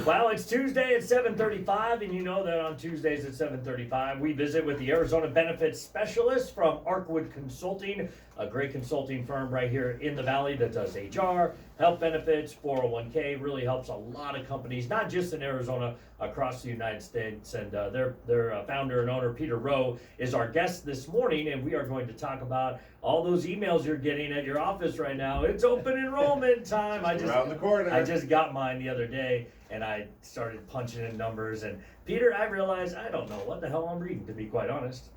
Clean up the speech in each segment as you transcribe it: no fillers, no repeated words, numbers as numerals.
Well, it's Tuesday at 7:35, and you know that on Tuesdays at 7:35, we visit with the Arizona Benefits Specialist from Arcwood Consulting, a great consulting firm right here in the Valley that does HR, health benefits, 401k, really helps a lot of companies, not just in Arizona, across the United States. And their founder and owner, Peter Rowe, is our guest this morning, and we are going to talk about all those emails you're getting at your office right now. It's open enrollment time. Around the corner. I just got mine the other day, and I started punching in numbers. And Peter, I realized I don't know what the hell I'm reading, to be quite honest.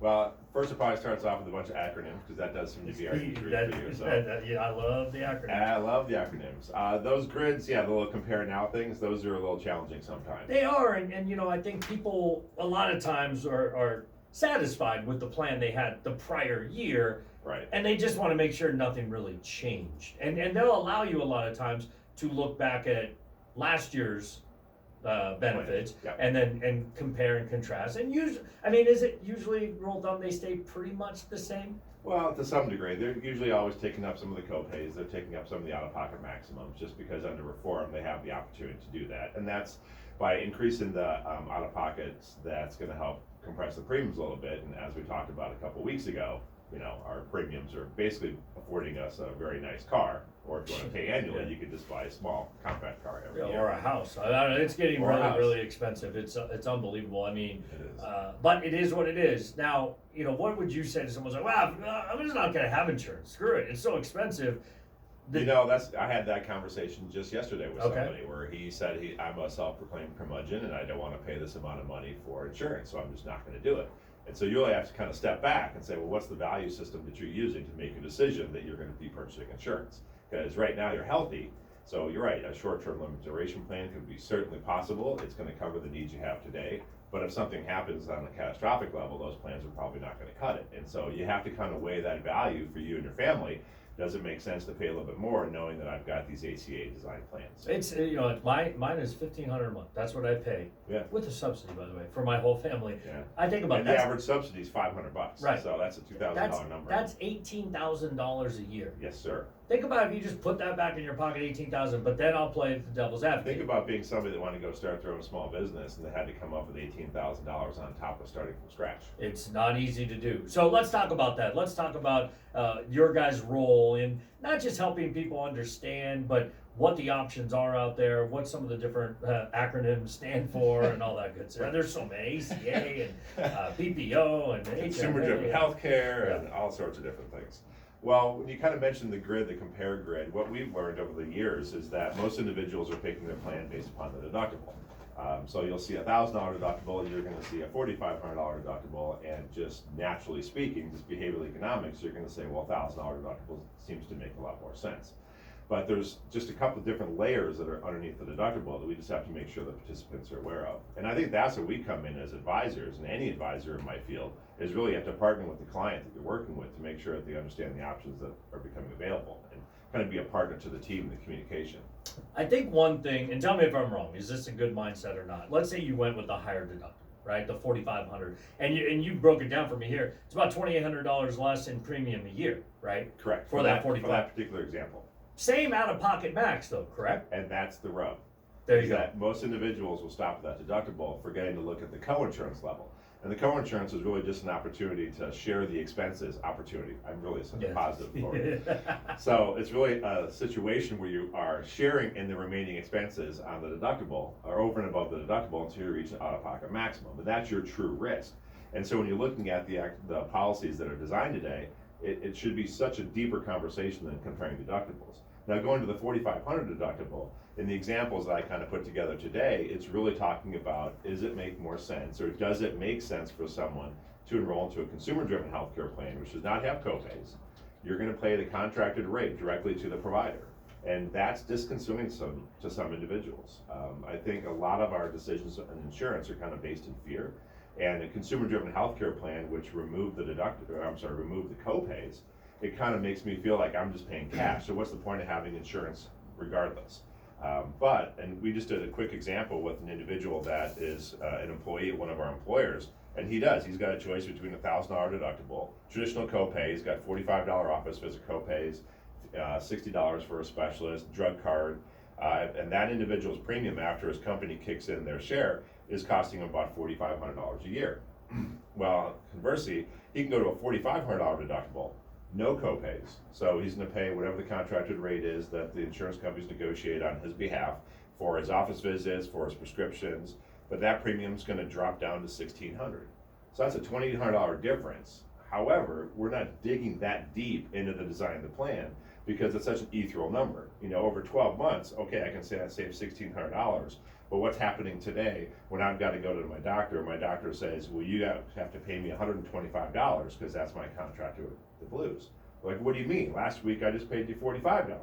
Well, first it probably starts off with a bunch of acronyms because that does seem to be our key for you. So. Yeah, I love the acronyms. I love the acronyms. Those grids, yeah, the little compare now things, those are a little challenging sometimes. They are, and you know, I think people a lot of times are satisfied with the plan they had the prior year. Right. And they just want to make sure nothing really changed. And they'll allow you a lot of times to look back at last year's benefits, yep. and compare and contrast. And usually, I mean, is it usually rule of thumb they stay pretty much the same? Well, to some degree, they're usually always taking up some of the co-pays. They're taking up some of the out-of-pocket maximums, just because under reform they have the opportunity to do that, and that's by increasing the out-of-pockets. That's going to help compress the premiums a little bit. And as we talked about a couple weeks ago, you know, our premiums are basically affording us a very nice car. Or if you want to pay annually, you could just buy a small compact car every year. Or a house. I don't know, it's getting really expensive. It's unbelievable. I mean, it is. But it is what it is. Now, you know, what would you say to someone who's like, wow, I'm just not going to have insurance. Screw it. It's so expensive. You know, I had that conversation just yesterday with somebody where he said I'm a self-proclaimed curmudgeon and I don't want to pay this amount of money for insurance, so I'm just not going to do it. And so you really have to kind of step back and say, well, what's the value system that you're using to make a decision that you're going to be purchasing insurance? Because right now you're healthy, so you're right, a short-term limited duration plan could be certainly possible. It's going to cover the needs you have today. But if something happens on a catastrophic level, those plans are probably not going to cut it. And so you have to kind of weigh that value for you and your family. Does it make sense to pay a little bit more knowing that I've got these ACA design plans? It's, you know, mine is $1,500 a month. That's what I pay. Yeah. With a subsidy, by the way, for my whole family. Yeah. I think about and the average subsidy is $500. Right. So that's a $2,000 number. That's $18,000 a year. Yes, sir. Think about if you just put that back in your pocket, $18,000. But then I'll play the devil's advocate. Think about being somebody that wanted to go start their own small business and they had to come up with $18,000 on top of starting from scratch. It's not easy to do. So let's talk about that. Let's talk about your guys' role in not just helping people understand, but what the options are out there, what some of the different acronyms stand for, and all that good stuff. There's so many, ACA and PPO and consumer-driven healthcare and all sorts of different things. Well, when you kind of mentioned the grid, the compare grid, what we've learned over the years is that most individuals are picking their plan based upon the deductible. So you'll see a $1,000 deductible, you're going to see a $4,500 deductible, and just naturally speaking, just behavioral economics, you're going to say, well, $1,000 deductible seems to make a lot more sense. But there's just a couple of different layers that are underneath the deductible that we just have to make sure the participants are aware of. And I think that's where we come in as advisors, and any advisor in my field is really have to partner with the client that you're working with to make sure that they understand the options that are becoming available and kind of be a partner to the team in the communication. I think one thing, and tell me if I'm wrong, is this a good mindset or not? Let's say you went with the higher deductible, right, the $4,500, and you broke it down for me here. It's about $2,800 less in premium a year, right? Correct. For that $4,500. For that particular example. Same out-of-pocket max, though, correct? And that's the rub. There you go. Most individuals will stop at that deductible, forgetting to look at the co-insurance level. And the co-insurance is really just an opportunity to share the expenses opportunity. I'm really positive for it. So it's really a situation where you are sharing in the remaining expenses on the deductible or over and above the deductible until you reach an out-of-pocket maximum. But that's your true risk. And so when you're looking at the policies that are designed today, it should be such a deeper conversation than comparing deductibles. Now going to the $4,500 deductible, in the examples that I kind of put together today, it's really talking about, does it make more sense, or does it make sense for someone to enroll into a consumer-driven healthcare plan, which does not have copays? You're going to pay the contracted rate directly to the provider, and that's disconcerting to some individuals. I think a lot of our decisions on insurance are kind of based in fear, and a consumer-driven healthcare plan, which removed the copays, it kind of makes me feel like I'm just paying cash. So what's the point of having insurance regardless? And we just did a quick example with an individual that is an employee at one of our employers, and he's got a choice between a $1,000 deductible, traditional copay, he's got $45 office visit copays, $60 for a specialist, drug card, And that individual's premium after his company kicks in their share is costing him about $4,500 a year. Well, conversely, he can go to a $4,500 deductible, no copays. So he's going to pay whatever the contracted rate is that the insurance companies negotiate on his behalf for his office visits, for his prescriptions, but that premium is going to drop down to $1,600. So that's a $2,800 difference. However, we're not digging that deep into the design of the plan because it's such an ethereal number. You know, over 12 months, okay, I can say I saved $1,600, but what's happening today when I've got to go to my doctor says, well, you have to pay me $125 because that's my contract with the Blues. Like, what do you mean? Last week I just paid you $45.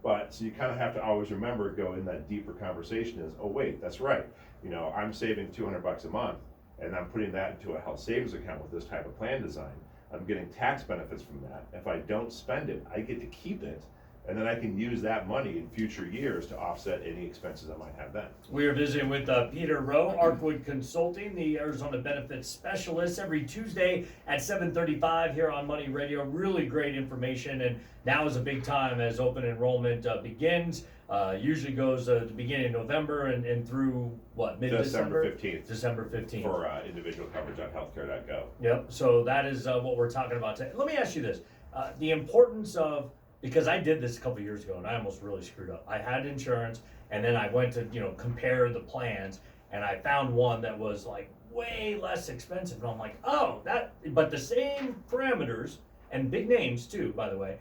But so you kind of have to always remember, go in that deeper conversation is, oh wait, that's right. You know, I'm saving $200 a month and I'm putting that into a health savings account with this type of plan design. I'm getting tax benefits from that. If I don't spend it, I get to keep it, and then I can use that money in future years to offset any expenses I might have then. We are visiting with Peter Rowe, Arcwood Consulting, the Arizona Benefits Specialist, every Tuesday at 7:35 here on Money Radio. Really great information, and now is a big time as open enrollment begins. Usually goes at the beginning of November and through, what, mid-December? December 15th. December 15th. For individual coverage on healthcare.gov. Yep, so that is what we're talking about today. Let me ask you this. The importance of, because I did this a couple years ago and I almost really screwed up. I had insurance and then I went to, compare the plans and I found one that was like way less expensive. And I'm like, oh, but the same parameters and big names too, by the way.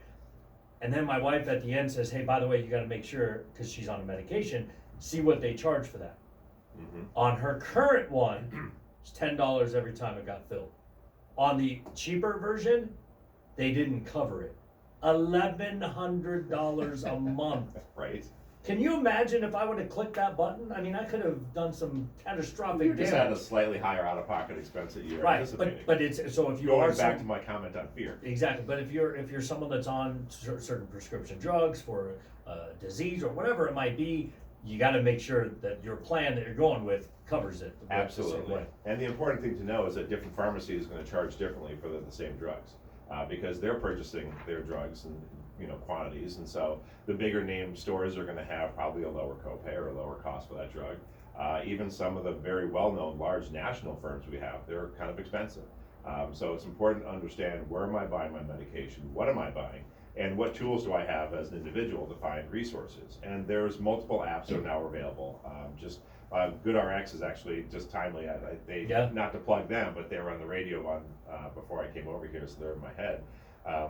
And then my wife at the end says, hey, by the way, you got to make sure, because she's on a medication, see what they charge for that. Mm-hmm. On her current one, it's $10 every time it got filled. On the cheaper version, they didn't cover it. $1,100 a month. Right. Can you imagine if I would have clicked that button? I mean, I could have done some catastrophic You just damage. had a slightly higher out-of-pocket expense that you're Right, anticipating. but it's so if you Going are back to my comment on fear. exactly. But if you're someone that's on certain prescription drugs for disease or whatever it might be, you got to make sure that your plan that you're going with covers it. Absolutely. And the important thing to know is that different pharmacies are going to charge differently for the same drugs because they're purchasing their drugs and quantities, and so the bigger name stores are going to have probably a lower copay or a lower cost for that drug. Even some of the very well-known large national firms we have, they're kind of expensive. So it's important to understand, where am I buying my medication, what am I buying, and what tools do I have as an individual to find resources. And there's multiple apps that are now available. GoodRx is actually just timely. Not to plug them, but they were on the radio before I came over here, so they're in my head.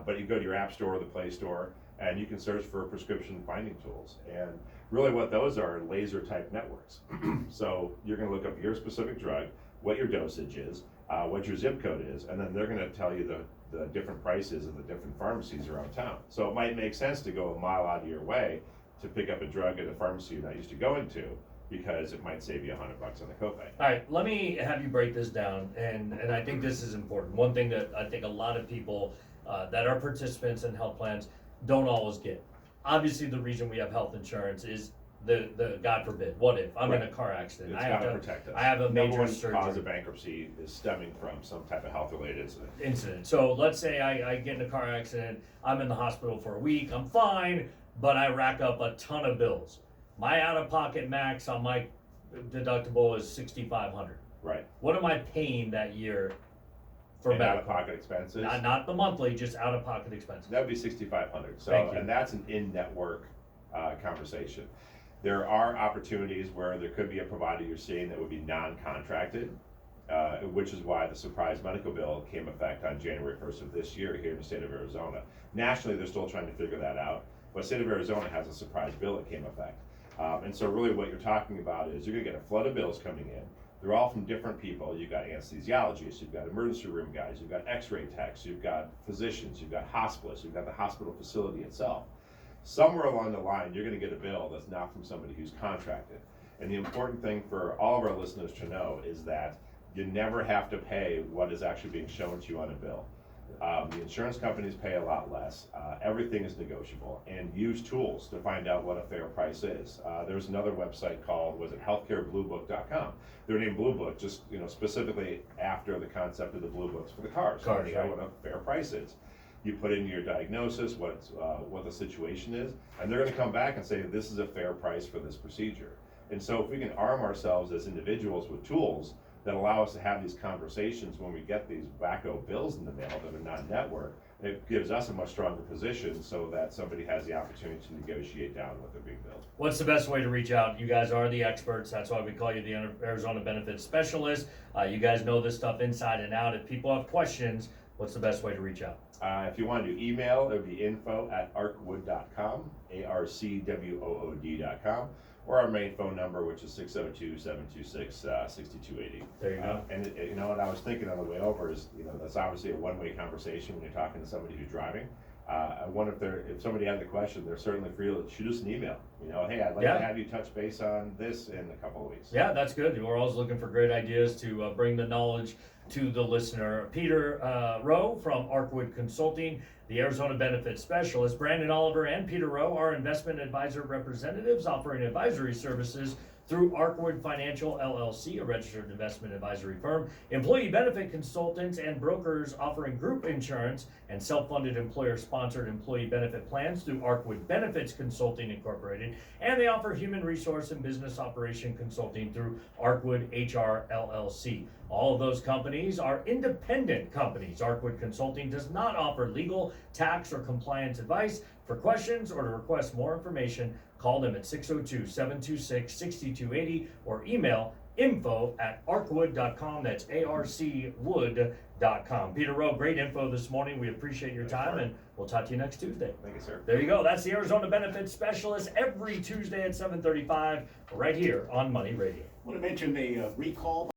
But you go to your app store or the Play Store, and you can search for prescription finding tools. And really what those are laser type networks. So you're going to look up your specific drug, what your dosage is, what your zip code is, and then they're going to tell you the different prices of the different pharmacies around town. So it might make sense to go a mile out of your way to pick up a drug at a pharmacy you're not used to going to, because it might save you $100 on the copay. All right, let me have you break this down, and I think this is important. One thing that I think a lot of people that are participants in health plans don't always get. Obviously, the reason we have health insurance is the God forbid, what if I'm in a car accident? It's got to protect us. I have a major Number one surgery. cause of bankruptcy is stemming from some type of health-related incident. So let's say I get in a car accident, I'm in the hospital for a week, I'm fine, but I rack up a ton of bills. My out-of-pocket max on my deductible is $6,500. Right. What am I paying that year for out-of-pocket expenses? Not the monthly, just out-of-pocket expenses. That would be $6,500. So, Thank you. and that's an in-network conversation. There are opportunities where there could be a provider you're seeing that would be non-contracted, which is why the surprise medical bill came effect on January 1st of this year here in the state of Arizona. Nationally, they're still trying to figure that out, but the state of Arizona has a surprise bill that came effect. And so really what you're talking about is you're going to get a flood of bills coming in. They're all from different people. You've got anesthesiologists, you've got emergency room guys, you've got x-ray techs, you've got physicians, you've got hospitalists, you've got the hospital facility itself. Somewhere along the line, you're going to get a bill that's not from somebody who's contracted. And the important thing for all of our listeners to know is that you never have to pay what is actually being shown to you on a bill. The insurance companies pay a lot less. Everything is negotiable, and use tools to find out what a fair price is. There's another website called, healthcarebluebook.com. They're named Blue Book just specifically after the concept of the blue books for the cars. Finding out what a fair price is. you put in your diagnosis, what the situation is, and they're gonna come back and say, this is a fair price for this procedure. And so if we can arm ourselves as individuals with tools that allow us to have these conversations when we get these wacko bills in the mail that are not network, it gives us a much stronger position so that somebody has the opportunity to negotiate down what they're being billed. What's the best way to reach out? You guys are the experts. That's why we call you the Arizona Benefits Specialist. You guys know this stuff inside and out. If people have questions, what's the best way to reach out? If you want to do email, it would be info@arcwood.com, ARCWOOD.com, or our main phone number, which is 602-726-6280. There you go. And you know what I was thinking on the way over is, that's obviously a one-way conversation when you're talking to somebody who's driving. I wonder if somebody had the question, they're certainly free to shoot us an email. Hey, I'd like to have you touch base on this in a couple of weeks. Yeah, that's good. We're always looking for great ideas to bring the knowledge to the listener. Peter Rowe from Arcwood Consulting, the Arizona Benefits Specialist. Brandon Oliver and Peter Rowe are investment advisor representatives offering advisory services through Arcwood Financial LLC, a registered investment advisory firm, employee benefit consultants and brokers offering group insurance and self-funded employer-sponsored employee benefit plans through Arcwood Benefits Consulting Incorporated, and they offer human resource and business operation consulting through Arcwood HR LLC. All of those companies are independent companies. Arcwood Consulting does not offer legal, tax, or compliance advice. For questions or to request more information, call them at 602-726-6280 or email info@arcwood.com. That's ARCwood.com. Peter Rowe, great info this morning. We appreciate your time, and we'll talk to you next Tuesday. Thank you, sir. There you go. That's the Arizona Benefits Specialist every Tuesday at 7:35 right here on Money Radio. I want to mention a recall